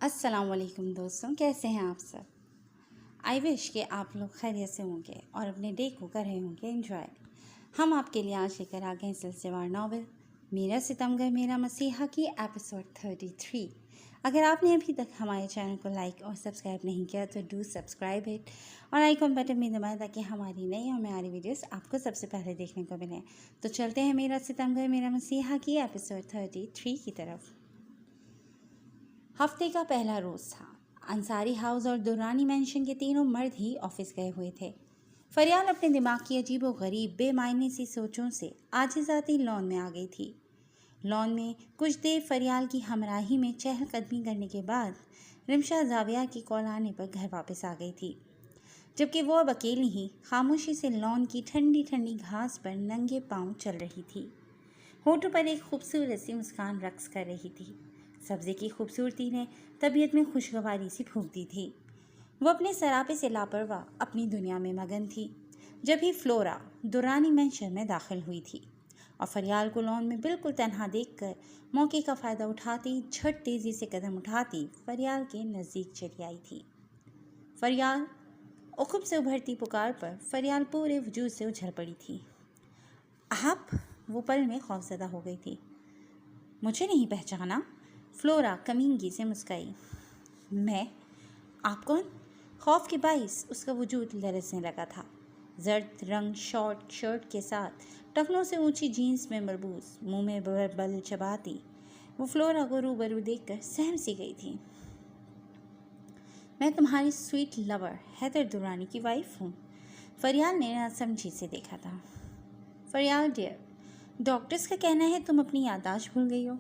السلام علیکم دوستوں، کیسے ہیں آپ سب؟ آئی وش کہ آپ لوگ خیریت سے ہوں گے اور اپنے ڈے کو کر رہے ہوں گے انجوائے۔ ہم آپ کے لیے آج لے کر آ گئے ہیں سلسلے وار ناول میرا ستمگر میرا مسیحا کی ایپیسوڈ 33۔ اگر آپ نے ابھی تک ہمارے چینل کو لائک اور سبسکرائب نہیں کیا تو ڈو سبسکرائب اٹ اور آئیکن بٹن بھی دبائیں تاکہ ہماری نئی اور معیاری ویڈیوز آپ کو سب سے پہلے دیکھنے کو ملیں۔ تو چلتے ہیں میرا ستمگر میرا مسیحا کی ایپیسوڈ 33 کی طرف۔ ہفتے کا پہلا روز تھا۔ انصاری ہاؤس اور دورانی مینشن کے تینوں مرد ہی آفس گئے ہوئے تھے۔ فریال اپنے دماغ کی عجیب و غریب بے معنی سی سوچوں سے آجزاتی لان میں آ گئی تھی۔ لان میں کچھ دیر فریال کی ہمراہی میں چہل قدمی کرنے کے بعد رمشا زاویہ کی کال آنے پر گھر واپس آ گئی تھی، جبکہ وہ اب اکیلی ہی خاموشی سے لان کی ٹھنڈی ٹھنڈی گھاس پر ننگے پاؤں چل رہی تھی۔ ہونٹوں پر ایک خوبصورت سی مسکان رقص کر رہی تھی۔ سبزے کی خوبصورتی نے طبیعت میں خوشگواری سی پھونک دی تھی۔ وہ اپنے سراپے سے لاپرواہ اپنی دنیا میں مگن تھی جب ہی فلورا دورانی مینشن میں داخل ہوئی تھی اور فریال کو لان میں بالکل تنہا دیکھ کر موقع کا فائدہ اٹھاتی جھٹ تیزی سے قدم اٹھاتی فریال کے نزدیک چلی آئی تھی۔ فریال! عقب سے ابھرتی پکار پر فریال پورے وجود سے اچھل پڑی تھی۔ آپ! وہ پل میں خوفزدہ ہو گئی تھی۔ مجھے نہیں پہچانا؟ فلورا کمینگی سے مسکرائی۔ میں؟ آپ کون؟ خوف کے باعث اس کا وجود لرزنے لگا تھا۔ زرد رنگ شارٹ شرٹ کے ساتھ ٹخنوں سے اونچی جینس میں مربوط منہ میں بل چباتی وہ فلورا کو روبرو دیکھ کر سہم سی گئی تھی۔ میں تمہاری سویٹ لور حیدر دورانی کی وائف ہوں۔ فریال نے ناسمجھی سے دیکھا تھا۔ فریال ڈیئر، ڈاکٹرز کا کہنا ہے تم اپنی یادداشت بھول گئی ہو،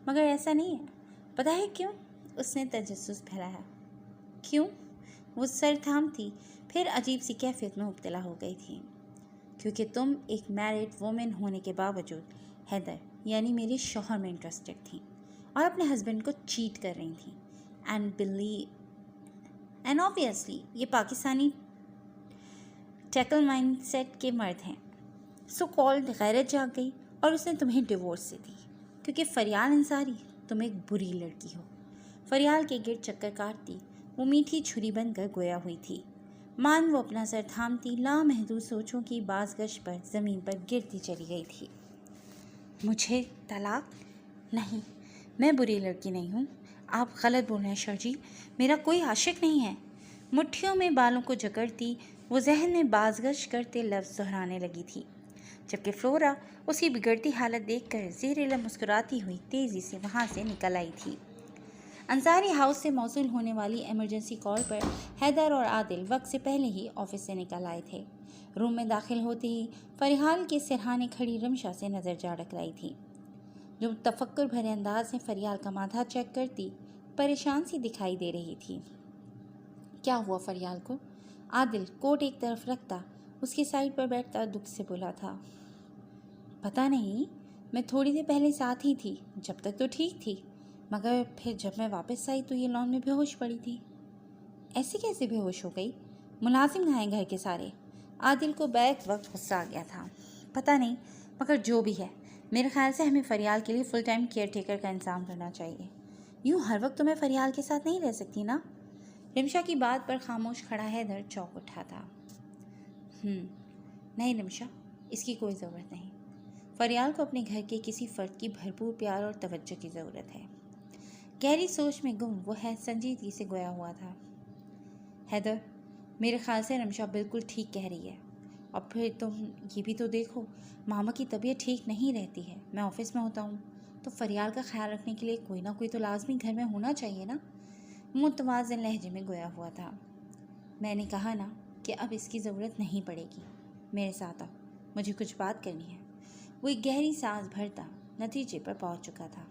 مگر ایسا نہیں ہے۔ پتہ ہے کیوں؟ اس نے تجسس پھیلایا۔ کیوں؟ وہ سر تھامتی پھر عجیب سی کیفیت میں مبتلا ہو گئی تھی۔ کیونکہ تم ایک میرڈ وومن ہونے کے باوجود حیدر یعنی میرے شوہر میں انٹرسٹڈ تھیں اور اپنے ہسبینڈ کو چیٹ کر رہی تھیں۔ اینڈ آبویسلی یہ پاکستانی ٹیکل مائنڈ سیٹ کے مرد ہیں۔ سو کالڈ غیرت جاگ گئی اور اس نے تمہیں ڈیورس سے دی کیونکہ فریال انصاری تم ایک بری لڑکی ہو۔ فریال کے گرد چکر کاٹتی وہ میٹھی چھری بن کر گویا ہوئی تھی۔ وہ اپنا سر تھامتی لامحدود سوچوں کی بازگشت پر زمین پر گرتی چلی گئی تھی۔ مجھے طلاق؟ نہیں، میں بری لڑکی نہیں ہوں۔ آپ غلط بول رہے ہیں شرجیل، میرا کوئی عاشق نہیں ہے۔ مٹھیوں میں بالوں کو جکڑتی وہ ذہن میں بازگشت کرتے لفظ دہرانے لگی تھی، جبکہ فلورا اس کی بگڑتی حالت دیکھ کر زیر لب مسکراتی ہوئی تیزی سے وہاں سے نکل آئی تھی۔ انصاری ہاؤس سے موصول ہونے والی ایمرجنسی کال پر حیدر اور عادل وقت سے پہلے ہی آفس سے نکل آئے تھے۔ روم میں داخل ہوتے ہی فریال کے سرہانے کھڑی رمشا سے نظر جا ٹکرائی تھی، جو تفکر بھرے انداز میں فریال کا ماتھا چیک کرتی پریشان سی دکھائی دے رہی تھی۔ کیا ہوا فریال کو؟ عادل کوٹ ایک طرف رکھتا اس کی سائڈ پر بیٹھتا دکھ سے بولا تھا۔ پتہ نہیں، میں تھوڑی دیر پہلے ساتھ ہی تھی، جب تک تو ٹھیک تھی، مگر پھر جب میں واپس آئی تو یہ لان میں بے ہوش پڑی تھی۔ ایسے کیسے بے ہوش ہو گئی؟ ملازم کہاں ہیں گھر کے سارے؟ عادل کو بیک وقت غصہ آ گیا تھا۔ پتہ نہیں، مگر جو بھی ہے میرے خیال سے ہمیں فریال کے لیے فل ٹائم کیئر ٹیکر کا انتظام کرنا چاہیے۔ یوں ہر وقت تو میں فریال کے ساتھ نہیں رہ سکتی نا؟ رمشا کی بات پر خاموش کھڑا حیدر چونک اٹھا تھا۔ نہیں رمشا، اس کی کوئی ضرورت نہیں۔ فریال کو اپنے گھر کے کسی فرد کی بھرپور پیار اور توجہ کی ضرورت ہے۔ گہری سوچ میں گم وہ ہے سنجیدگی سے گویا ہوا تھا۔ حیدر، میرے خیال سے رمشا بالکل ٹھیک کہہ رہی ہے، اور پھر تم یہ بھی تو دیکھو، ماما کی طبیعت ٹھیک نہیں رہتی ہے، میں آفس میں ہوتا ہوں تو فریال کا خیال رکھنے کے لیے کوئی نہ کوئی تو لازمی گھر میں ہونا چاہیے نا؟ متوازن لہجے میں گویا ہوا تھا۔ میں نے کہا نا کہ اب اس کی ضرورت نہیں پڑے گی، میرے ساتھ آؤ، مجھے کچھ بات کرنی ہے۔ وہ ایک گہری سانس بھرتا نتیجے پر پہنچ چکا تھا۔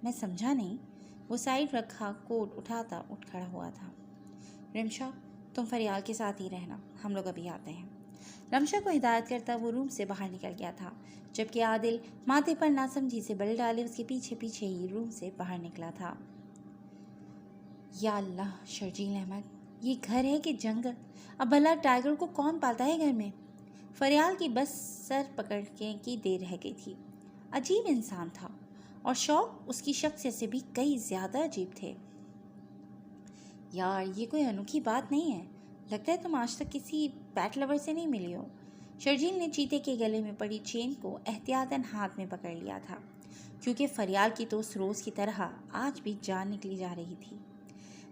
میں سمجھا نہیں۔ وہ سائڈ رکھا کوٹ اٹھاتا اٹھ کھڑا ہوا تھا۔ رمشا، تم فریال کے ساتھ ہی رہنا، ہم لوگ ابھی آتے ہیں۔ رمشا کو ہدایت کرتا وہ روم سے باہر نکل گیا تھا، جبکہ عادل ماتھے پر ناسمجھی سے بل ڈالے اس کے پیچھے پیچھے ہی روم سے باہر نکلا تھا۔ یا اللہ شرجیل احمد، یہ گھر ہے کہ جنگل؟ اب بھلا ٹائیگر کو کون پالتا ہے گھر میں؟ فریال کی بس سر پکڑنے کی دیر رہ گئی تھی۔ عجیب انسان تھا اور شوق اس کی شخصیت سے بھی کئی زیادہ عجیب تھے۔ یار یہ کوئی انوکھی بات نہیں ہے، لگتا ہے تم آج تک کسی پیٹ لور سے نہیں ملی ہو۔ شرجیل نے چیتے کے گلے میں پڑی چین کو احتیاطاً ہاتھ میں پکڑ لیا تھا، کیونکہ فریال کی تو اس روز کی طرح آج بھی جان نکلی جا رہی تھی۔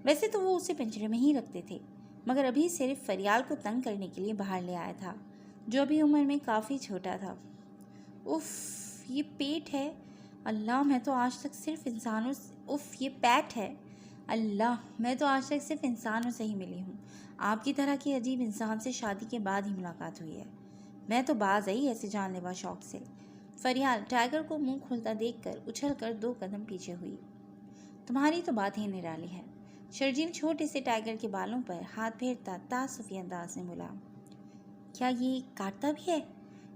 ویسے تو وہ اسے پنجرے میں ہی رکھتے تھے، مگر ابھی صرف فریال کو تنگ کرنے کے لیے باہر لے آیا تھا، جو ابھی عمر میں کافی چھوٹا تھا۔ اف، یہ پیٹ ہے، اللہ میں تو آج تک صرف انسانوں یہ پیٹ ہے، اللہ میں تو آج تک صرف انسانوں سے ہی ملی ہوں۔ آپ کی طرح کی عجیب انسان سے شادی کے بعد ہی ملاقات ہوئی ہے۔ میں تو باز آئی ایسے جان لیوا شوق سے۔ فریال ٹائیگر کو منہ کھولتا دیکھ کر اچھل کر 2 قدم پیچھے ہوئی۔ تمہاری تو بات ہی نرالی ہے، شرجیل چھوٹے سے ٹائیگر کے بالوں پر ہاتھ پھیرتا تعسفی انداز میں بولا۔ کیا یہ کاٹتا بھی ہے؟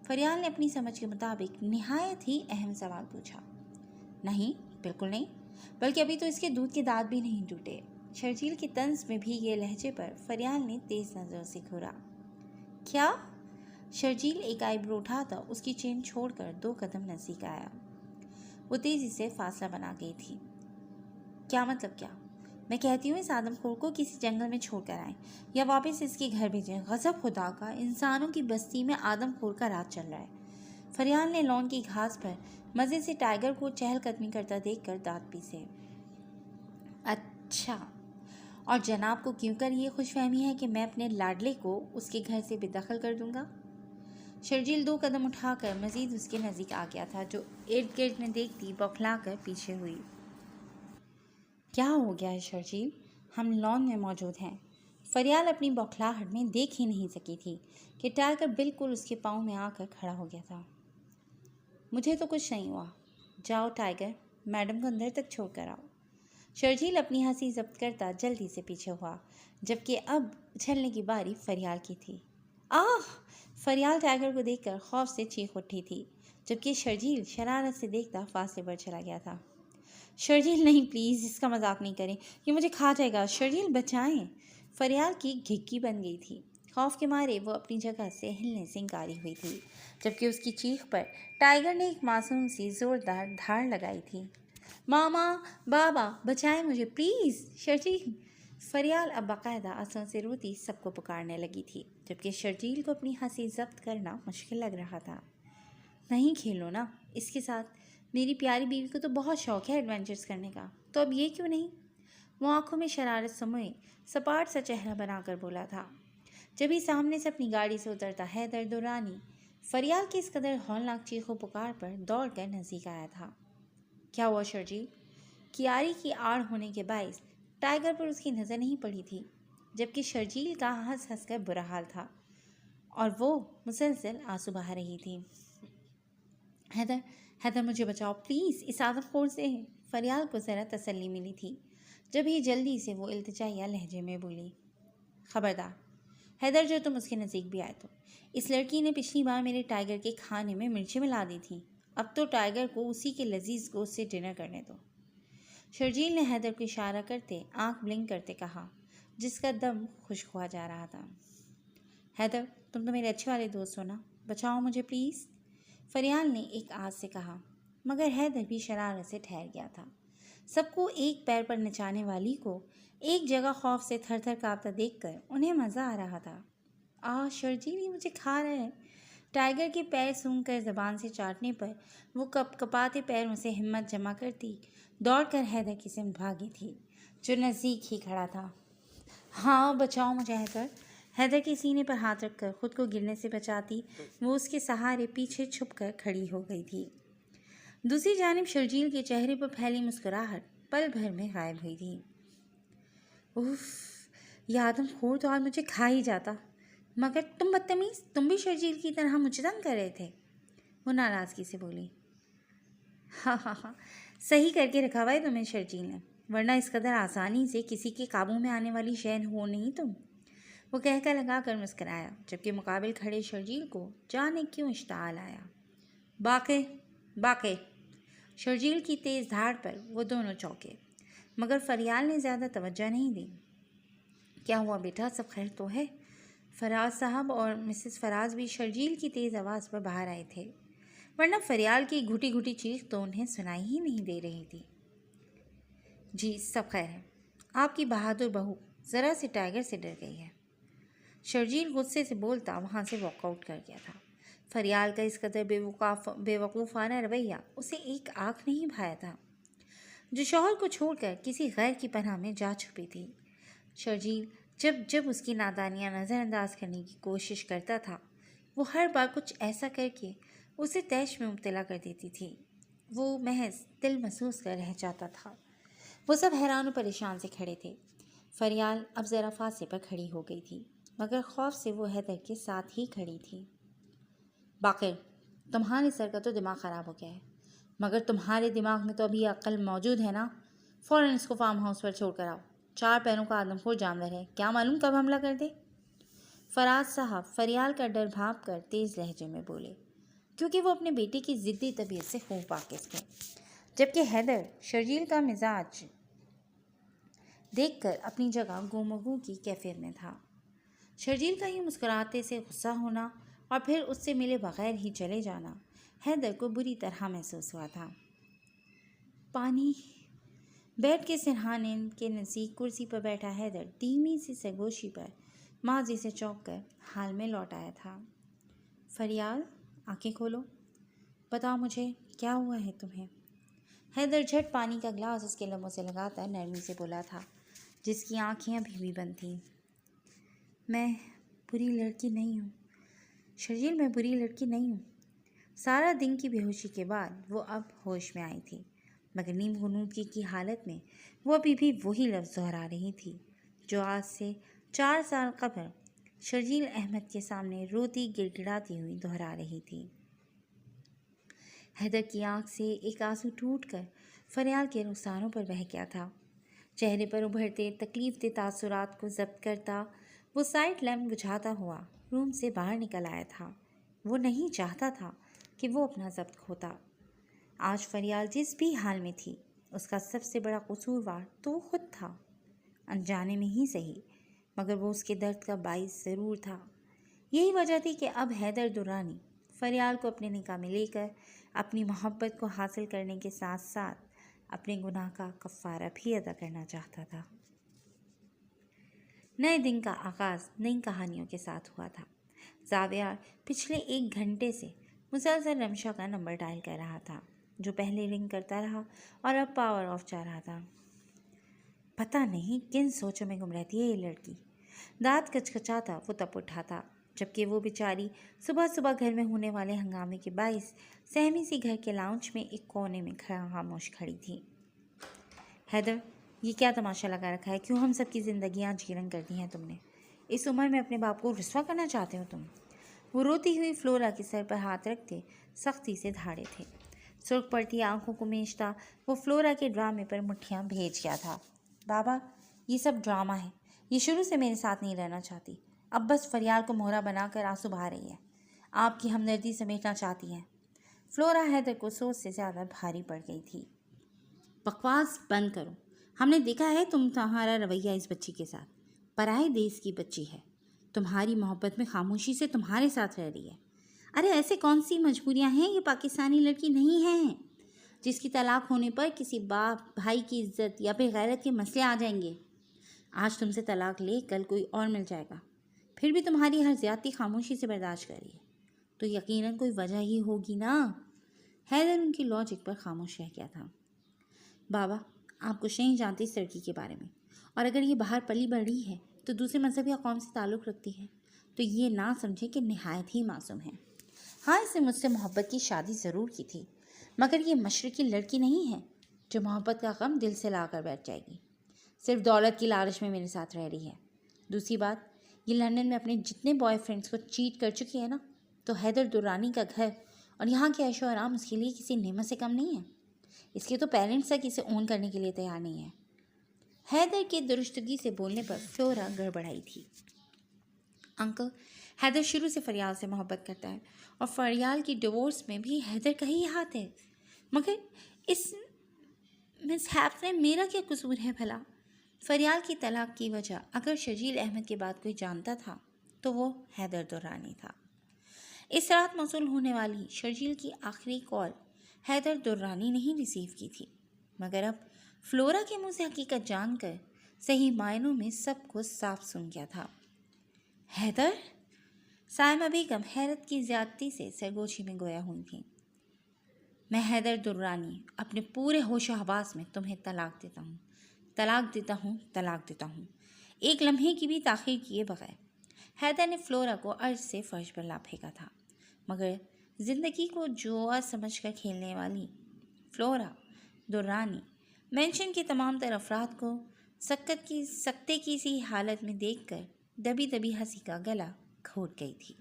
فریال نے اپنی سمجھ کے مطابق نہایت ہی اہم سوال پوچھا۔ نہیں، بالکل نہیں، بلکہ ابھی تو اس کے دودھ کے دانت بھی نہیں ٹوٹے۔ شرجیل کے طنز میں بھی یہ لہجے پر فریال نے تیز نظروں سے گھورا۔ کیا؟ شرجیل ایک آئی برو اٹھاتا اس کی چین چھوڑ کر 2 قدم نزدیک آیا۔ وہ تیزی سے فاصلہ بنا گئی تھی۔ کیا مطلب کیا؟ میں کہتی ہوں اس آدم خور کو کسی جنگل میں چھوڑ کر آئیں یا واپس اس کے گھر بھیجیں۔ غضب خدا کا، انسانوں کی بستی میں آدم خور کا راج چل رہا ہے۔ فریال نے لون کی گھاس پر مزے سے ٹائیگر کو چہل قدمی کرتا دیکھ کر دانت پیسے۔ اچھا، اور جناب کو کیوں کر یہ خوش فہمی ہے کہ میں اپنے لاڈلے کو اس کے گھر سے بے دخل کر دوں گا؟ شرجیل 2 قدم اٹھا کر مزید اس کے نزدیک آ گیا تھا، جو ارد گرد میں دیکھتی بوکھلا کر پیچھے ہوئی۔ کیا ہو گیا ہے شرجیل؟ ہم لان میں موجود ہیں۔ فریال اپنی بوکھلاہٹ میں دیکھ ہی نہیں سکی تھی کہ ٹائیگر بالکل اس کے پاؤں میں آ کر کھڑا ہو گیا تھا۔ مجھے تو کچھ نہیں ہوا، جاؤ ٹائیگر، میڈم کو اندر تک چھوڑ کر آؤ۔ شرجیل اپنی ہنسی ضبط کرتا جلدی سے پیچھے ہوا، جبکہ اب اچھلنے کی باری فریال کی تھی۔ آہ! فریال ٹائیگر کو دیکھ کر خوف سے چیخ اٹھی تھی، جبکہ شرجیل شرارت سے دیکھتا فاصلے پر چلا گیا تھا۔ شرجیل نہیں، پلیز اس کا مذاق نہیں کریں، یہ مجھے کھا جائے گا، شرجیل بچائیں۔ فریال کی گھگی بن گئی تھی، خوف کے مارے وہ اپنی جگہ سے ہلنے سے انکاری ہوئی تھی، جبکہ اس کی چیخ پر ٹائیگر نے ایک معصوم سی زوردار دھاڑ لگائی تھی۔ ماما، بابا، بچائیں مجھے پلیز، شرجیل۔ فریال اب باقاعدہ آنسوؤں سے روتی سب کو پکارنے لگی تھی، جبکہ شرجیل کو اپنی ہنسی ضبط کرنا مشکل لگ رہا تھا۔ نہیں کھیلو نا اس کے ساتھ، میری پیاری بیوی کو تو بہت شوق ہے ایڈونچرز کرنے کا، تو اب یہ کیوں نہیں؟ وہ آنکھوں میں شرارت سموئے سپاٹ سا چہرہ بنا کر بولا تھا، جبھی سامنے سے اپنی گاڑی سے اترتا حیدر دورانی فریال کی اس قدر ہولناک چیخ و پکار پر دوڑ کر نزدیک آیا تھا۔ کیا ہوا شرجیل؟ کیاری کی آڑ ہونے کے باعث ٹائیگر پر اس کی نظر نہیں پڑی تھی، جبکہ شرجیل کا ہنس ہنس کر برا حال تھا اور وہ مسلسل آنسو بہا رہی تھی۔ حیدر مجھے بچاؤ پلیز اس آدم خور سے۔ فریال کو ذرا تسلی ملی تھی جب ہی جلدی سے وہ التجائیہ لہجے میں بولی۔ خبردار حیدر، جو تم اس کے نزدیک بھی آئے تو اس لڑکی نے پچھلی بار میرے ٹائیگر کے کھانے میں مرچیں ملا دی تھیں، اب تو ٹائیگر کو اسی کے لذیذ گوشت سے ڈنر کرنے دو۔ شرجیل نے حیدر کو اشارہ کرتے آنکھ بلنک کرتے کہا، جس کا دم خشک ہوا جا رہا تھا۔ حیدر، تم تو میرے اچھے والے دوست ہو نا، بچاؤ مجھے پلیز، فریال نے ایک آواز سے کہا، مگر حیدر بھی شرارت سے ٹھہر گیا تھا۔ سب کو ایک پیر پر نچانے والی کو ایک جگہ خوف سے تھر تھر کانپتا دیکھ کر انہیں مزہ آ رہا تھا۔ شرجیل یہ مجھے کھا رہا ہے۔ ٹائیگر کے پیر سونگھ کر زبان سے چاٹنے پر وہ کپ کپاتے پیروں سے ہمت جمع کرتی دوڑ کر حیدر کی سمت بھاگی تھی، جو نزدیک ہی کھڑا تھا۔ ہاں بچاؤ مجھے حیدر۔ حیدر کے سینے پر ہاتھ رکھ کر خود کو گرنے سے بچاتی وہ اس کے سہارے پیچھے چھپ کر کھڑی ہو گئی تھی۔ دوسری جانب شرجیل کے چہرے پر پھیلی مسکراہٹ پل بھر میں غائب ہوئی تھی۔ اف، یہ آدم خور تو آج مجھے کھا ہی جاتا، مگر تم بدتمیز، تم بھی شرجیل کی طرح مجھے تنگ کر رہے تھے، وہ ناراضگی سے بولی۔ ہاں، صحیح کر کے رکھا ہوا ہے تمہیں شرجیل نے، ورنہ اس قدر آسانی سے کسی کے قابو میں آنے والی شے ہو نہیں تم، وہ کہہ کر لگا کر مسکرایا، جبکہ مقابل کھڑے شرجیل کو جانے کیوں اشتعال آیا۔ باقی شرجیل کی تیز دھاڑ پر وہ دونوں چونکے، مگر فریال نے زیادہ توجہ نہیں دی۔ کیا ہوا بیٹا، سب خیر تو ہے؟ فراز صاحب اور مسز فراز بھی شرجیل کی تیز آواز پر باہر آئے تھے، ورنہ فریال کی گھٹی گھٹی چیخ تو انہیں سنائی ہی نہیں دے رہی تھی۔ جی سب خیر ہے، آپ کی بہادر بہو ذرا سے ٹائگر سے ڈر گئی ہے۔ شرجیل غصے سے بولتا وہاں سے واک آؤٹ کر گیا تھا۔ فریال کا اس قدر بے وقوفانہ رویہ اسے ایک آنکھ نہیں بھایا تھا، جو شوہر کو چھوڑ کر کسی غیر کی پناہ میں جا چھپی تھی۔ شرجیل جب اس کی نادانیاں نظر انداز کرنے کی کوشش کرتا تھا، وہ ہر بار کچھ ایسا کر کے اسے طیش میں مبتلا کر دیتی تھی۔ وہ محض دل محسوس کر رہ جاتا تھا۔ وہ سب حیران و پریشان سے کھڑے تھے۔ فریال اب ذرا فاصلے پر کھڑی ہو گئی تھی، مگر خوف سے وہ حیدر کے ساتھ ہی کھڑی تھی۔ باقر، تمہارے سر کا تو دماغ خراب ہو گیا ہے، مگر تمہارے دماغ میں تو ابھی عقل موجود ہے نا؟ فوراً اس کو فارم ہاؤس پر چھوڑ کر آؤ۔ 4 پیروں کا آدم خور جانور ہے، کیا معلوم کب حملہ کر دے۔ فراز صاحب فریال کا ڈر بھانپ کر تیز لہجے میں بولے، کیونکہ وہ اپنے بیٹے کی ضدی طبیعت سے خوب واقف تھے، جبکہ حیدر شرجیل کا مزاج دیکھ کر اپنی جگہ گفتگو کی کیفیت میں تھا۔ شرجیل کا یہ مسکراتے سے غصہ ہونا اور پھر اس سے ملے بغیر ہی چلے جانا حیدر کو بری طرح محسوس ہوا تھا۔ پانی بیڈ کے سرہانے کے نزدیک کرسی پر بیٹھا حیدر دھیمی سی سرگوشی پر ماضی سے چونک کر حال میں لوٹ آیا تھا۔ فریال، آنکھیں کھولو، بتاؤ مجھے کیا ہوا ہے تمہیں۔ حیدر جھٹ پانی کا گلاس اس کے لبوں سے لگاتا نرمی سے بولا تھا، جس کی آنکھیں ابھی بھی بند تھیں۔ میں بری لڑکی نہیں ہوں شرجیل، میں بری لڑکی نہیں ہوں۔ سارا دن کی بے ہوشی کے بعد وہ اب ہوش میں آئی تھی، مگر نیم غنودگی کی حالت میں وہ ابھی بھی وہی لفظ دہرا رہی تھی جو آج سے 4 سال قبل شرجیل احمد کے سامنے روتی گڑ گڑاتی ہوئی دہرا رہی تھی۔ حیدر کی آنکھ سے ایک آنسو ٹوٹ کر فریال کے رخساروں پر بہہ گیا تھا۔ چہرے پر ابھرتے تکلیف دہ تاثرات کو ضبط کرتا وہ سائڈ لیمپ بجھاتا ہوا روم سے باہر نکل آیا تھا۔ وہ نہیں چاہتا تھا کہ وہ اپنا ضبط کھوتا۔ آج فریال جس بھی حال میں تھی، اس کا سب سے بڑا قصوروار تو وہ خود تھا، انجانے میں ہی صحیح، مگر وہ اس کے درد کا باعث ضرور تھا۔ یہی وجہ تھی کہ اب حیدر درانی فریال کو اپنے نکاح میں لے کر اپنی محبت کو حاصل کرنے کے ساتھ ساتھ اپنے گناہ کا کفارہ بھی ادا کرنا چاہتا تھا۔ نئے دن کا آغاز نئی کہانیوں کے ساتھ ہوا تھا۔ زاویہ پچھلے 1 گھنٹے سے مسلسل رمشا کا نمبر ڈائل کر رہا تھا، جو پہلے رنگ کرتا رہا اور اب پاور آف جا رہا تھا۔ پتہ نہیں کن سوچوں میں گم رہتی ہے یہ لڑکی، دانت کچکچاتا وہ تب اٹھا تھا، جبکہ وہ بیچاری صبح صبح گھر میں ہونے والے ہنگامے کے باعث سہمی سی گھر کے لاؤنج میں ایک کونے میں خاموش کھڑی تھی۔ حیدر، یہ کیا تماشا لگا رکھا ہے؟ کیوں ہم سب کی زندگیاں جیرنگ کر دی ہیں تم نے؟ اس عمر میں اپنے باپ کو رسوا کرنا چاہتے ہو تم؟ وہ روتی ہوئی فلورا کے سر پر ہاتھ رکھتے سختی سے دھاڑے تھے۔ سرخ پڑتی آنکھوں کو میچتا وہ فلورا کے ڈرامے پر مٹھیاں بھیج گیا تھا۔ بابا، یہ سب ڈرامہ ہے، یہ شروع سے میرے ساتھ نہیں رہنا چاہتی، اب بس فریال کو مہرا بنا کر آنسو بہا رہی ہے، آپ کی ہمدردی سمیٹنا چاہتی ہیں۔ فلورا حیدر کو سوچ سے زیادہ بھاری پڑ گئی تھی۔ بکواس بند کرو، ہم نے دیکھا ہے تمہارا رویہ اس بچی کے ساتھ، پرائے دیس کی بچی ہے، تمہاری محبت میں خاموشی سے تمہارے ساتھ رہ رہی ہے۔ ارے ایسے کون سی مجبوریاں ہیں؟ یہ پاکستانی لڑکی نہیں ہے جس کی طلاق ہونے پر کسی باپ بھائی کی عزت یا پھر غیرت کے مسئلے آ جائیں گے۔ آج تم سے طلاق لے کل کوئی اور مل جائے گا، پھر بھی تمہاری ہر زیادتی خاموشی سے برداشت کر رہی ہے، تو یقیناً کوئی وجہ ہی ہوگی نا۔ حیدر ان کی لاجک پر خاموش رہ گیا تھا۔ بابا، آپ کچھ نہیں جانتی اس لڑکی کے بارے میں، اور اگر یہ باہر پلی بڑھی ہے تو دوسرے مذہب یا قوم سے تعلق رکھتی ہے تو یہ نہ سمجھے کہ نہایت ہی معصوم ہے۔ ہاں، اسے مجھ سے محبت کی شادی ضرور کی تھی، مگر یہ مشرقی لڑکی نہیں ہے جو محبت کا غم دل سے لا کر بیٹھ جائے گی، صرف دولت کی لالچ میں میرے ساتھ رہ رہی ہے۔ دوسری بات، یہ لندن میں اپنے جتنے بوائے فرینڈس کو چیٹ کر چکی ہے نا، تو حیدر درانی کا گھر اور یہاں کے عیش و آرام اس کے لیے کسی نعمت سے کم نہیں ہے۔ اس کے تو پیرنٹس تک اسے اون کرنے کے لیے تیار نہیں ہے۔ حیدر کے درستگی سے بولنے پر فلورا گڑبڑائی تھی۔ انکل، حیدر شروع سے فریال سے محبت کرتا ہے اور فریال کی ڈیورس میں بھی حیدر کا ہی ہاتھ ہے، مگر اس مس ہیپ میں میرا کیا قصور ہے بھلا؟ فریال کی طلاق کی وجہ اگر شرجیل احمد کے بعد کوئی جانتا تھا تو وہ حیدر درانی تھا۔ اس رات موصول ہونے والی شرجیل کی آخری کال حیدر درانی نے ہی ریسیو کی تھی، مگر اب فلورا کے منہ سے حقیقت جان کر صحیح معنوں میں سب کو صاف سن گیا تھا۔ حیدر؟ سائمہ بیگم حیرت کی زیادتی سے سرگوشی میں گویا ہوئی تھیں۔ میں حیدر درانی اپنے پورے ہوش و حواس میں تمہیں طلاق دیتا ہوں، طلاق دیتا ہوں، طلاق دیتا ہوں، ایک لمحے کی بھی تاخیر کیے بغیر۔ حیدر نے فلورا کو عرض سے فرش پر لا پھینکا تھا، مگر زندگی کو جوا سمجھ کر کھیلنے والی فلورا درانی مینشن کے تمام تر افراد کو سکتے کی سی حالت میں دیکھ کر دبی دبی ہنسی کا گلا گھونٹ گئی تھی۔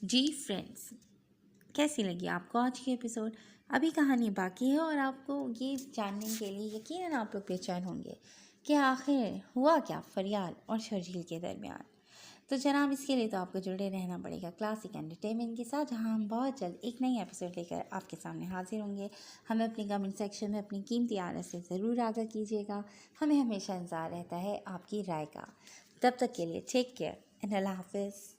جی فرینڈز، کیسی لگی آپ کو آج کی ایپیسوڈ؟ ابھی کہانی باقی ہے اور آپ کو یہ جاننے کے لیے یقیناً آپ لوگ بے چین ہوں گے کہ آخر ہوا کیا فریال اور شرجیل کے درمیان۔ تو جناب اس کے لیے تو آپ کو جڑے رہنا پڑے گا کلاسک انٹرٹینمنٹ کے ساتھ، جہاں ہم بہت جلد ایک نئی ایپیسوڈ لے کر آپ کے سامنے حاضر ہوں گے۔ ہمیں اپنی کمنٹ سیکشن میں اپنی قیمتی آراء سے ضرور آگاہ کیجیے گا، ہمیں ہمیشہ انتظار رہتا ہے آپ کی رائے کا۔ تب تک کے لیے ٹیک کیئر اینڈ اللہ حافظ۔